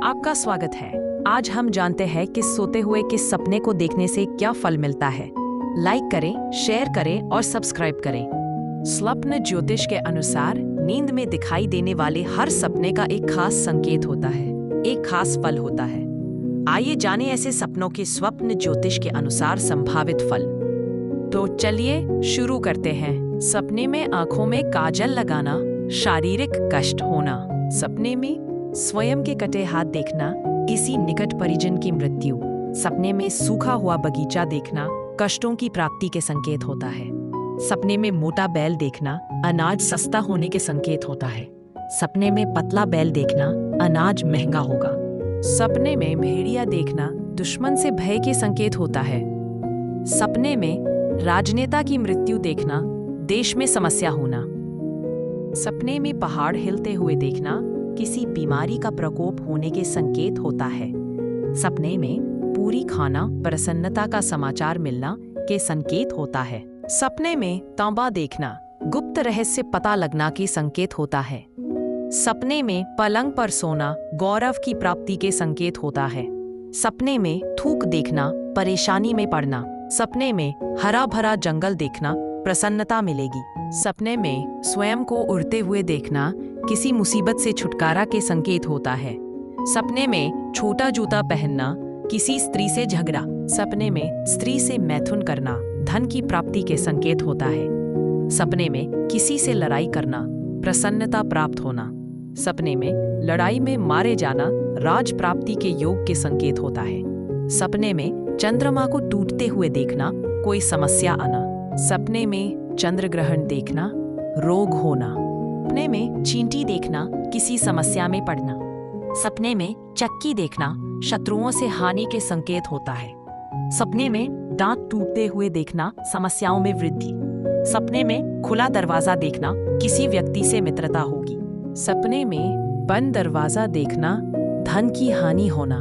आपका स्वागत है। आज हम जानते हैं कि सोते हुए के सपने को देखने से क्या फल मिलता है। लाइक करें, शेयर करें और सब्सक्राइब करें। स्वप्न ज्योतिष के अनुसार नींद में दिखाई देने वाले हर सपने का एक खास संकेत होता है, एक खास फल होता है। आइए जानें ऐसे सपनों के स्वप्न ज्योतिष के अनुसार संभावित फल। तो चलिए शुरू करते हैं। सपने में आंखों में काजल लगाना, शारीरिक कष्ट होना। सपने में स्वयं के कटे हाथ देखना, किसी निकट परिजन की मृत्यु। सपने में सूखा हुआ बगीचा देखना कष्टों की प्राप्ति के संकेत होता है। सपने में मोटा बैल देखना अनाज सस्ता होने के संकेत होता है। सपने में पतला बैल देखना अनाज महंगा होगा। सपने में भेड़िया देखना दुश्मन से भय के संकेत होता है। सपने में राजनेता की मृत्यु देखना देश में समस्या होना। सपने में पहाड़ हिलते हुए देखना किसी बीमारी का प्रकोप होने के संकेत होता है। सपने में पूरी खाना प्रसन्नता का समाचार मिलना के संकेत होता है। सपने में तांबा देखना गुप्त रहस्य पता लगना के संकेत होता है। सपने में पलंग पर सोना गौरव की प्राप्ति के संकेत होता है। सपने में थूक देखना परेशानी में पड़ना। सपने में हरा भरा जंगल देखना प्रसन्नता मिलेगी। सपने में स्वयं को उड़ते हुए देखना किसी मुसीबत से छुटकारा के संकेत होता है। सपने में छोटा जूता पहनना किसी स्त्री से झगड़ा। सपने में स्त्री से मैथुन करना धन की प्राप्ति के संकेत होता है। सपने में किसी से लड़ाई करना प्रसन्नता प्राप्त होना। सपने में लड़ाई में मारे जाना राज प्राप्ति के योग के संकेत होता है। सपने में चंद्रमा को टूटते हुए देखना कोई समस्या आना। सपने में चंद्र ग्रहण देखना रोग होना। सपने में चींटी देखना किसी समस्या में पड़ना। सपने में चक्की देखना शत्रुओं से हानि के संकेत होता है। सपने में दांत टूटते हुए देखना समस्याओं में वृद्धि। सपने में खुला दरवाजा देखना किसी व्यक्ति से मित्रता होगी। सपने में बंद दरवाजा देखना धन की हानि होना।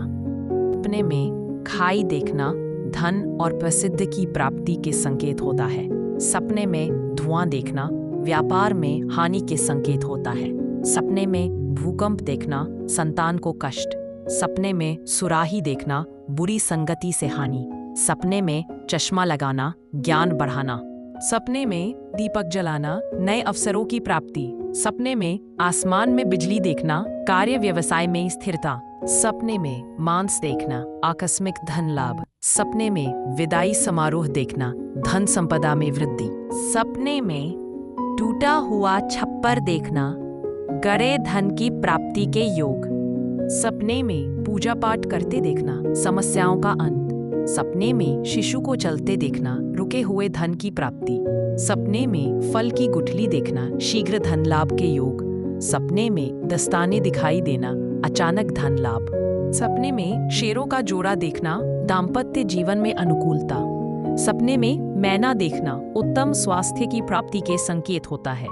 सपने में खाई देखना धन और प्रसिद्धि की प्राप्ति के संकेत होता है। सपने में धुआं देखना व्यापार में हानि के संकेत होता है। सपने में भूकंप देखना संतान को कष्ट। सपने में सुराही देखना बुरी संगति से हानि। सपने में चश्मा लगाना ज्ञान बढ़ाना। सपने में दीपक जलाना नए अवसरों की प्राप्ति। सपने में आसमान में बिजली देखना कार्य व्यवसाय में स्थिरता। सपने में मांस देखना आकस्मिक धन लाभ। सपने में विदाई समारोह देखना धन संपदा में वृद्धि। सपने में टूटा हुआ छप्पर देखना गड़े धन की प्राप्ति के योग। सपने में पूजा पाठ करते देखना समस्याओं का अंत। सपने में शिशु को चलते देखना रुके हुए धन की प्राप्ति। सपने में फल की गुठली देखना शीघ्र धन लाभ के योग। सपने में दस्ताने दिखाई देना अचानक धन लाभ। सपने में शेरों का जोड़ा देखना दाम्पत्य जीवन में अनुकूलता। सपने में मैना देखना उत्तम स्वास्थ्य की प्राप्ति के संकेत होता है।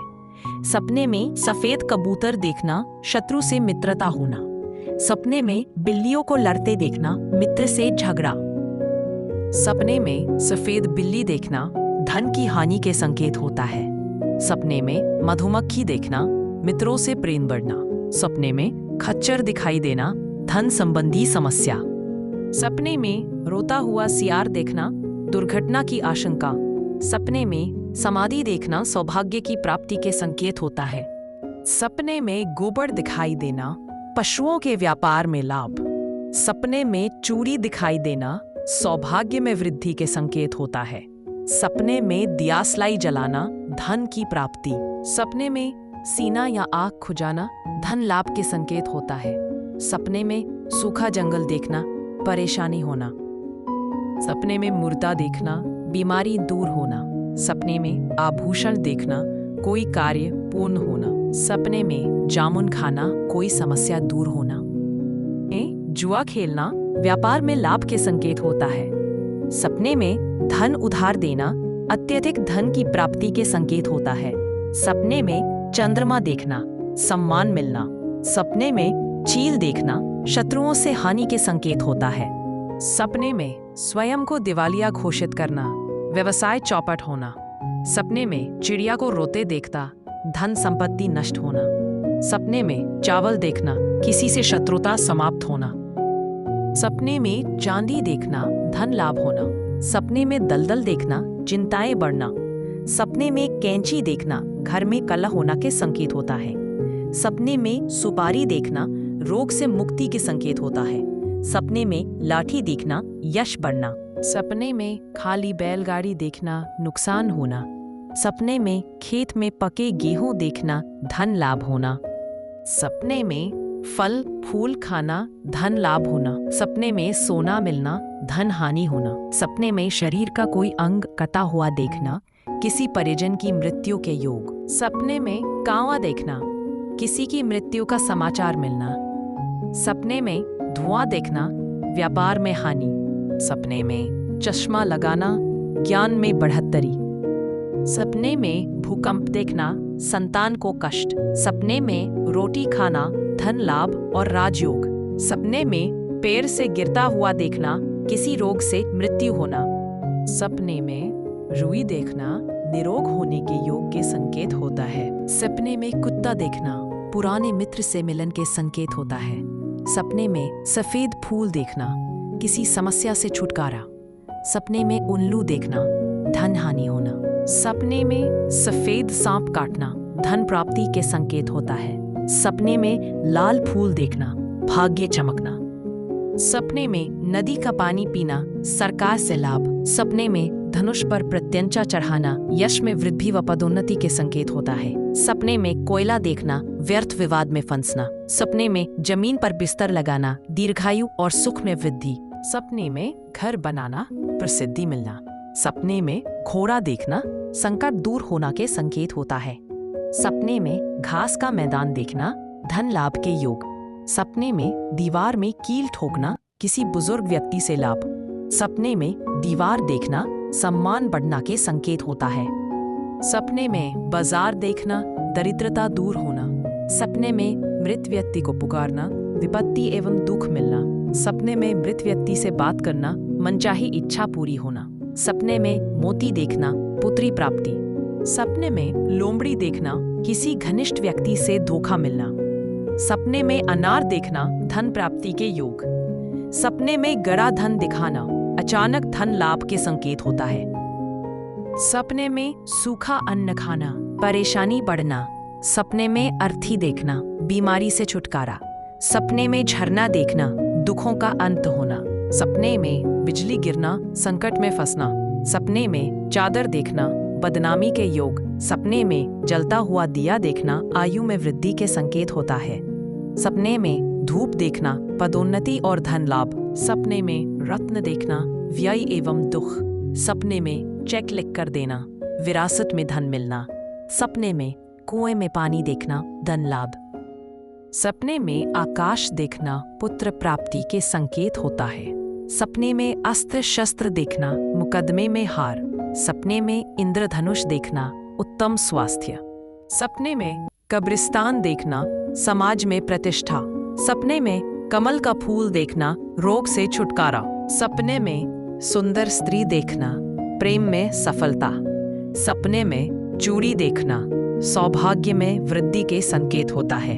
सपने में सफेद कबूतर देखना शत्रु से मित्रता होना। सपने में बिल्लियों को लड़ते देखना मित्र से झगड़ा। सपने में सफेद बिल्ली देखना धन की हानि के संकेत होता है। सपने में मधुमक्खी देखना मित्रों से प्रेम बढ़ना। सपने में खच्चर दिखाई देना धन संबंधी समस्या। सपने में रोता हुआ सियार देखना दुर्घटना की आशंका। सपने में समाधि देखना सौभाग्य की प्राप्ति के संकेत होता है। सपने में गोबर दिखाई देना पशुओं के व्यापार में लाभ। सपने में चूड़ी दिखाई देना सौभाग्य में वृद्धि के संकेत होता है। सपने में दियासलाई जलाना धन की प्राप्ति। सपने में सीना या आँख खुजाना धन लाभ के संकेत होता है। सपने में सूखा जंगल देखना परेशानी होना। सपने में मुर्दा देखना बीमारी दूर होना। सपने में आभूषण देखना कोई कार्य पूर्ण होना। सपने में जामुन खाना कोई समस्या दूर होना। जुआ खेलना व्यापार में लाभ के संकेत होता है। सपने में धन उधार देना अत्यधिक धन की प्राप्ति के संकेत होता है। सपने में चंद्रमा देखना सम्मान मिलना। सपने में चील देखना शत्रुओं से हानि के संकेत होता है। सपने में स्वयं को दिवालिया घोषित करना व्यवसाय चौपट होना। सपने में चिड़िया को रोते देखता धन संपत्ति नष्ट होना। सपने में चावल देखना, किसी से शत्रुता समाप्त होना। सपने में चांदी देखना, धन लाभ होना। सपने में दलदल देखना, चिंताएं बढ़ना। सपने में कैंची देखना, घर में कलह होना के संकेत होता है। सपने में सुपारी देखना, रोग से मुक्ति के संकेत होता है। सपने में लाठी देखना, यश बढ़ना। सपने में खाली बैलगाड़ी देखना, नुकसान होना। सपने में खेत में पके गेहूं देखना, धन लाभ होना। सपने में फल फूल खाना, धन लाभ होना। सपने में सोना मिलना, धन हानि होना। सपने में शरीर का कोई अंग कटा हुआ देखना, किसी परिजन की मृत्यु के योग। सपने में कांवा देखना, किसी की मृत्यु का समाचार मिलना। सपने में धुआं देखना, व्यापार में हानि। सपने में चश्मा लगाना, ज्ञान में बढ़ोतरी। सपने में भूकंप देखना, संतान को कष्ट। सपने में रोटी खाना, धन लाभ और राजयोग। सपने में पैर से गिरता हुआ देखना, किसी रोग से मृत्यु होना। सपने में रुई देखना, निरोग होने के योग के संकेत होता है। सपने में कुत्ता देखना, पुराने मित्र से मिलन के संकेत होता है। सपने में सफेद फूल देखना, किसी समस्या से छुटकारा। सपने में उल्लू देखना, धन हानि होना। सपने में सफेद सांप काटना, धन प्राप्ति के संकेत होता है। सपने में लाल फूल देखना, भाग्य चमकना। सपने में नदी का पानी पीना, सरकार से लाभ। सपने में धनुष पर प्रत्यंचा चढ़ाना, यश में वृद्धि व पदोन्नति के संकेत होता है। सपने में कोयला देखना, व्यर्थ विवाद में फंसना। सपने में जमीन पर बिस्तर लगाना, दीर्घायु और सुख में वृद्धि। सपने में घर बनाना, प्रसिद्धि मिलना। सपने में घोड़ा देखना, संकट दूर होना के संकेत होता है। सपने में घास का मैदान देखना, धन लाभ के योग। सपने में दीवार में कील ठोकना, किसी बुजुर्ग व्यक्ति से लाभ। सपने में दीवार देखना, सम्मान बढ़ना के संकेत होता है। सपने में बाजार देखना, दरिद्रता दूर होना। सपने में मृत व्यक्ति को पुकारना, विपत्ति एवं दुख मिलना। सपने में मृत व्यक्ति से बात करना, मनचाही इच्छा पूरी होना। सपने में मोती देखना, पुत्री प्राप्ति। सपने में लोमड़ी देखना, किसी घनिष्ठ व्यक्ति से धोखा मिलना। सपने में अनार देखना, धन प्राप्ति के योग। सपने में गड़ा धन दिखाना, अचानक धन लाभ के संकेत होता है। सपने में सूखा अन्न खाना, परेशानी बढ़ना। सपने में अर्थी देखना, बीमारी से छुटकारा। सपने में झरना देखना, दुखों का अंत होना। सपने में बिजली गिरना, संकट में फंसना। सपने में चादर देखना, बदनामी के योग। सपने में जलता हुआ दिया देखना, आयु में वृद्धि के संकेत होता है। सपने में धूप देखना, पदोन्नति और धन लाभ। सपने में रत्न देखना, व्यय एवं दुख। सपने में चेक लिख कर देना, विरासत में धन मिलना। सपने में कुएं में पानी देखना, धन लाभ। सपने में आकाश देखना, पुत्र प्राप्ति के संकेत होता है। सपने में अस्त्र शस्त्र देखना, मुकदमे में हार। सपने में इंद्रधनुष देखना, उत्तम स्वास्थ्य। सपने में कब्रिस्तान देखना, समाज में प्रतिष्ठा। सपने में कमल का फूल देखना, रोग से छुटकारा। सपने में सुंदर स्त्री देखना, प्रेम में सफलता। सपने में चूड़ी देखना, सौभाग्य में वृद्धि के संकेत होता है।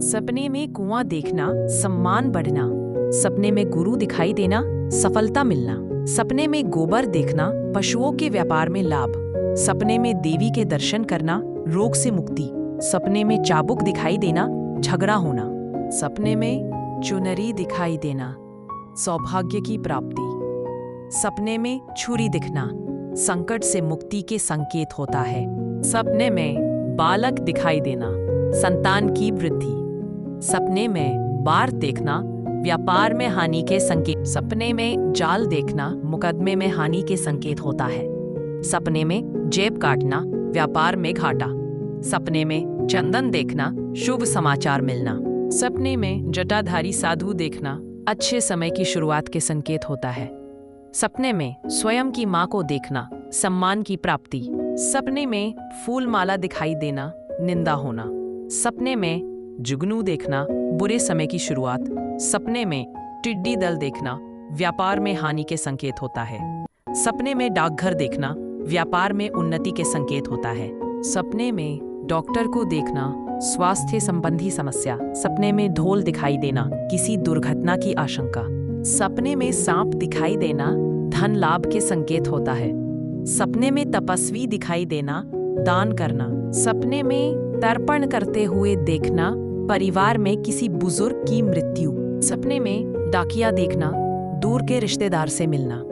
सपने में कुआं देखना, सम्मान बढ़ना। सपने में गुरु दिखाई देना, सफलता मिलना। सपने में गोबर देखना, पशुओं के व्यापार में लाभ। सपने में देवी के दर्शन करना, रोग से मुक्ति। सपने में चाबुक दिखाई देना, झगड़ा होना। सपने में चुनरी दिखाई देना, सौभाग्य की प्राप्ति। सपने में छुरी दिखना, संकट से मुक्ति के संकेत होता है। सपने में बालक दिखाई देना, संतान की वृद्धि। सपने में बार देखना, व्यापार में हानि के संकेत। सपने में जाल देखना, मुकदमे में हानि के संकेत होता है। सपने में जेब काटना, व्यापार में घाटा। सपने में चंदन देखना, शुभ समाचार मिलना। सपने में जटाधारी साधु देखना, अच्छे समय की शुरुआत के संकेत होता है। सपने में स्वयं की मां को देखना, सम्मान की प्राप्ति। सपने में फूल माला दिखाई देना, निंदा होना। सपने में जुगनू देखना, बुरे समय की शुरुआत। सपने में टिड्डी दल देखना, व्यापार में हानि के संकेत होता है। सपने में डाकघर देखना, व्यापार में उन्नति के संकेत होता है। सपने में डॉक्टर को देखना, स्वास्थ्य संबंधी समस्या, सपने में ढोल दिखाई देना, किसी दुर्घटना की आशंका। सपने में सांप दिखाई देना धन लाभ के संकेत होता है। सपने में तपस्वी दिखाई देना दान करना। सपने में तर्पण करते हुए देखना परिवार में किसी बुजुर्ग की मृत्यु। सपने में डाकिया देखना दूर के रिश्तेदार से मिलना।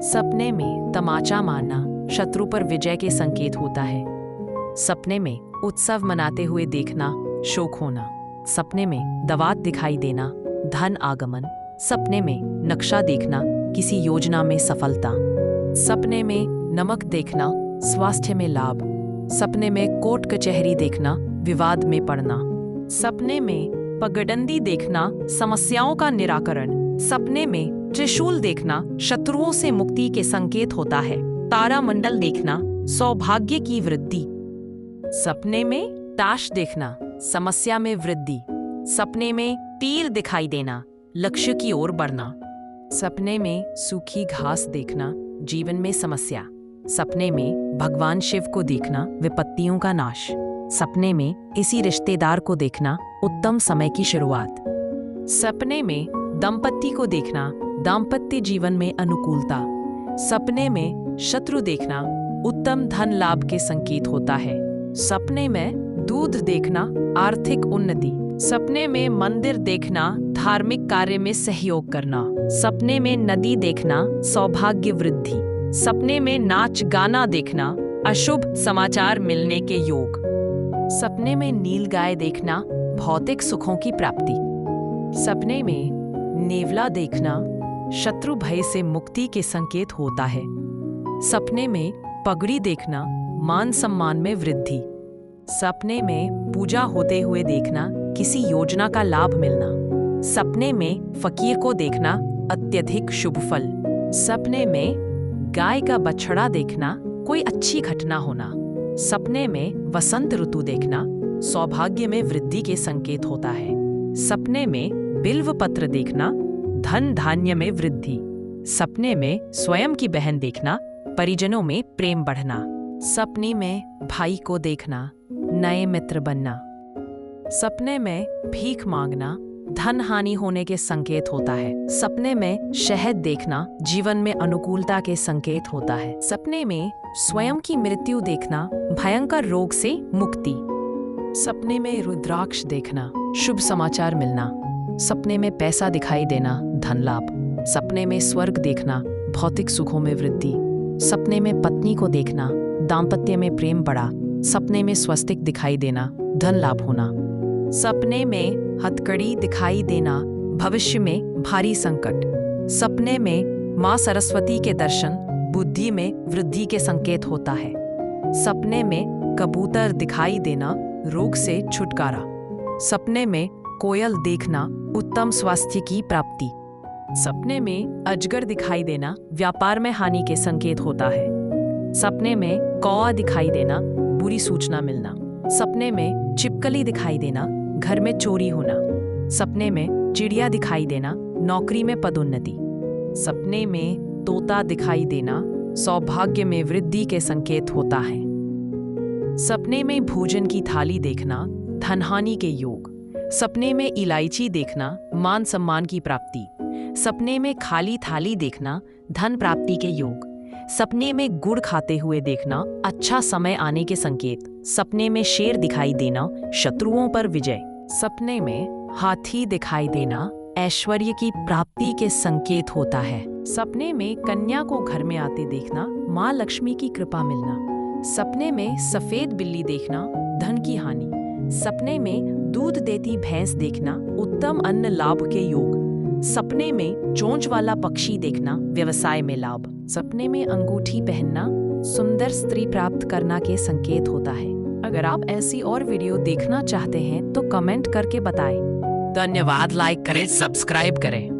सपने में तमाचा मारना शत्रु पर विजय के संकेत होता है। सपने में उत्सव मनाते हुए देखना शोक होना। सपने में दवात दिखाई देना धन आगमन। सपने में नक्शा देखना किसी योजना में सफलता। सपने में नमक देखना स्वास्थ्य में लाभ। सपने में कोर्ट कचहरी देखना विवाद में पड़ना। सपने में पगडंडी देखना समस्याओं का निराकरण। सपने में त्रिशूल देखना शत्रुओं से मुक्ति के संकेत होता है। तारामंडल देखना सौभाग्य की वृद्धि। सपने में ताश देखना समस्या में वृद्धि। सपने में तीर दिखाई देना लक्ष्य की ओर बढ़ना। सपने में सूखी घास देखना जीवन में समस्या। सपने में भगवान शिव को देखना विपत्तियों का नाश। सपने में किसी रिश्तेदार को देखना उत्तम समय की शुरुआत। सपने में दंपति को देखना दाम्पत्य जीवन में अनुकूलता। सपने में शत्रु देखना उत्तम धन लाभ के संकेत होता है। सपने में दूध देखना आर्थिक उन्नति। सपने में मंदिर देखना धार्मिक कार्य में सहयोग करना। सपने में नदी देखना सौभाग्य वृद्धि। सपने में नाच गाना देखना अशुभ समाचार मिलने के योग। सपने में नीलगाय देखना भौतिक सुखों की प्राप्ति। सपने में नेवला देखना शत्रु भय से मुक्ति के संकेत होता है। सपने में पगड़ी देखना मान सम्मान में वृद्धि। सपने में पूजा होते हुए देखना किसी योजना का लाभ मिलना। सपने में फकीर को देखना अत्यधिक शुभ फल। सपने में गाय का बछड़ा देखना कोई अच्छी घटना होना। सपने में वसंत ऋतु देखना सौभाग्य में वृद्धि के संकेत होता है। सपने में बिल्व पत्र देखना धन धान्य में वृद्धि। सपने में स्वयं की बहन देखना परिजनों में प्रेम बढ़ना। सपने में भाई को देखना नए मित्र बनना। सपने में भीख मांगना धन हानि होने के संकेत होता है। सपने में शहद देखना जीवन में अनुकूलता के संकेत होता है। सपने में स्वयं की मृत्यु देखना भयंकर रोग से मुक्ति। सपने में रुद्राक्ष देखना शुभ समाचार मिलना। सपने में पैसा दिखाई देना धन लाभ। सपने में स्वर्ग देखना भौतिक सुखों में वृद्धि। सपने में पत्नी को देखना दाम्पत्य में प्रेम बढ़ा। सपने में स्वस्तिक दिखाई देना धन लाभ होना। सपने में हथकड़ी दिखाई देना भविष्य में भारी संकट। सपने में मां सरस्वती के दर्शन बुद्धि में वृद्धि के संकेत होता है। सपने में कबूतर दिखाई देना रोग से छुटकारा। सपने में कोयल देखना उत्तम स्वास्थ्य की प्राप्ति। सपने में अजगर दिखाई देना व्यापार में हानि के संकेत होता है। सपने में कौआ दिखाई देना बुरी सूचना मिलना। सपने में छिपकली दिखाई देना घर में चोरी होना। सपने में चिड़िया दिखाई देना नौकरी में पदोन्नति। सपने में तोता दिखाई देना सौभाग्य में वृद्धि के संकेत होता है। सपने में भोजन की थाली देखना धनहानि के योग। सपने में इलायची देखना मान सम्मान की प्राप्ति। सपने में खाली थाली देखना धन प्राप्ति के योग। सपने में गुड़ खाते हुए देखना अच्छा समय आने के संकेत। सपने में शेर दिखाई देना शत्रुओं पर विजय। सपने में हाथी दिखाई देना ऐश्वर्य की प्राप्ति के संकेत होता है। सपने में कन्या को घर में आते देखना माँ लक्ष्मी की कृपा मिलना। सपने में सफेद बिल्ली देखना धन की हानि। सपने में दूध देती भैंस देखना उत्तम अन्न लाभ के योग। सपने में चोंच वाला पक्षी देखना व्यवसाय में लाभ। सपने में अंगूठी पहनना सुंदर स्त्री प्राप्त करना के संकेत होता है। अगर आप ऐसी और वीडियो देखना चाहते हैं तो कमेंट करके बताएं। धन्यवाद। लाइक करें, सब्सक्राइब करें।